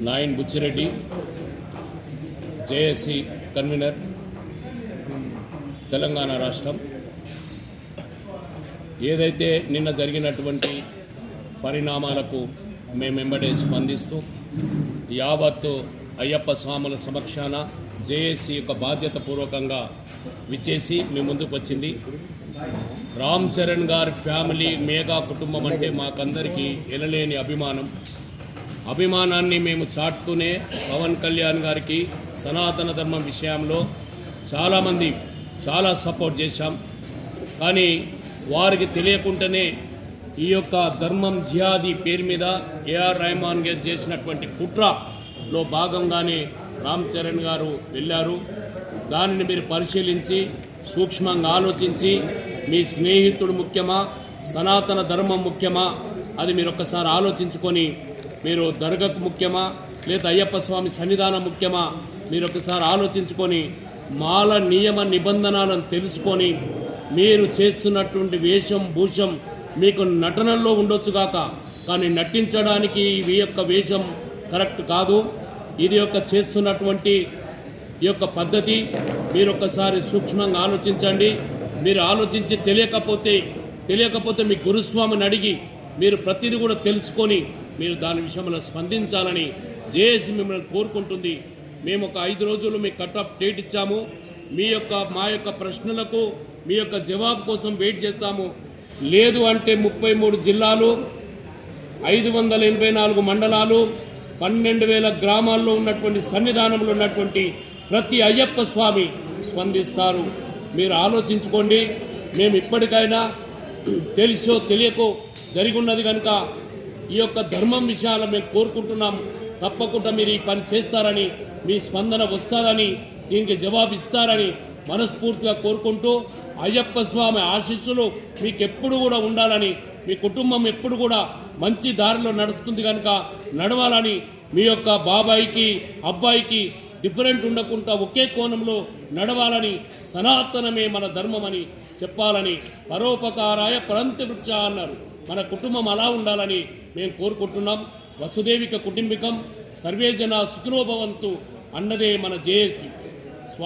Nayan Buchi Reddy, JAC convener, Telangana రాష్ట్రం. ఏదైతే నిన్న జరిగినటువంటి పరిణామాలకు మేమెంబడే స్పందిస్తూ యావత్తు అయ్యప్ప స్వాముల సమక్షాన జేఏసీ యొక్క బాధ్యతపూర్వకంగా విచ్చేసి మీ ముందుకు వచ్చింది. రామ్ చరణ్ గారి ఫ్యామిలీ మేఘా కుటుంబం అంటే మాకందరికీ ఎనలేని అభిమానాన్ని మేము చాటుతూనే పవన్ కళ్యాణ్ గారికి సనాతన ధర్మం విషయంలో చాలామంది చాలా సపోర్ట్ చేశాం. కానీ వారికి తెలియకుండానే ఈ యొక్క ధర్మం జిహాదీ పేరు మీద ఏఆర్ రెహమాన్ గారు చేసినటువంటి కుట్రలో భాగంగానే రామ్ చరణ్ గారు వెళ్ళారు. దానిని మీరు పరిశీలించి సూక్ష్మంగా ఆలోచించి మీ స్నేహితుడు ముఖ్యమా, సనాతన ధర్మం ముఖ్యమా, అది మీరు ఒక్కసారి ఆలోచించుకొని మీరు దర్గాకు ముఖ్యమా లేదా అయ్యప్ప స్వామి సన్నిధానం ముఖ్యమా మీరు ఒకసారి ఆలోచించుకొని మాల నియమ నిబంధనలను తెలుసుకొని మీరు చేస్తున్నటువంటి వేషం భూషం మీకు నటనల్లో ఉండొచ్చుగాక, కానీ నటించడానికి ఈ యొక్క వేషం కరెక్ట్ కాదు. ఇది యొక్క చేస్తున్నటువంటి ఈ యొక్క పద్ధతి మీరు ఒక్కసారి సూక్ష్మంగా ఆలోచించండి. మీరు ఆలోచించి తెలియకపోతే మీ గురుస్వామిని అడిగి మీరు ప్రతిదీ కూడా తెలుసుకొని మీరు దాని విషయంలో స్పందించాలని జేఏసీ మిమ్మల్ని కోరుకుంటుంది. మేము ఒక 5 రోజులు మీకు కట్ ఆఫ్ డేట్ ఇచ్చాము. మా యొక్క ప్రశ్నలకు మీ యొక్క జవాబు కోసం వెయిట్ చేస్తాము. లేదు అంటే 33 జిల్లాలు, 584 మండలాలు, 12,000 గ్రామాల్లో ఉన్నటువంటి సన్నిధానంలో ఉన్నటువంటి ప్రతి అయ్యప్ప స్వామి స్పందిస్తారు. మీరు ఆలోచించుకోండి. మేము ఇప్పటికైనా తెలుసో తెలియకో జరిగున్నది కనుక ఈ యొక్క ధర్మం విషయాలు మేము కోరుకుంటున్నాం. తప్పకుండా మీరు ఈ పని చేస్తారని, మీ స్పందన వస్తుందని, దీనికి జవాబు ఇస్తారని మనస్ఫూర్తిగా కోరుకుంటూ అయ్యప్ప స్వామి ఆశీస్సులు మీకు ఎప్పుడు కూడా ఉండాలని, మీ కుటుంబం ఎప్పుడు కూడా మంచి దారిలో నడుస్తుంది కనుక నడవాలని, మీ యొక్క బాబాయికి అబ్బాయికి డిఫరెంట్ ఉండకుండా ఒకే కోణంలో నడవాలని, సనాతనమే మన ధర్మమని చెప్పాలని, పరోపకారాయ పరంతి వృక్ష అన్నారు. మన కుటుంబం అలా ఉండాలని మేము కోరుకుంటున్నాం. వసుదేవిక కుటుంబికం సర్వే జన సుఖినో భవంతు అన్నదే మన జేఏసీ.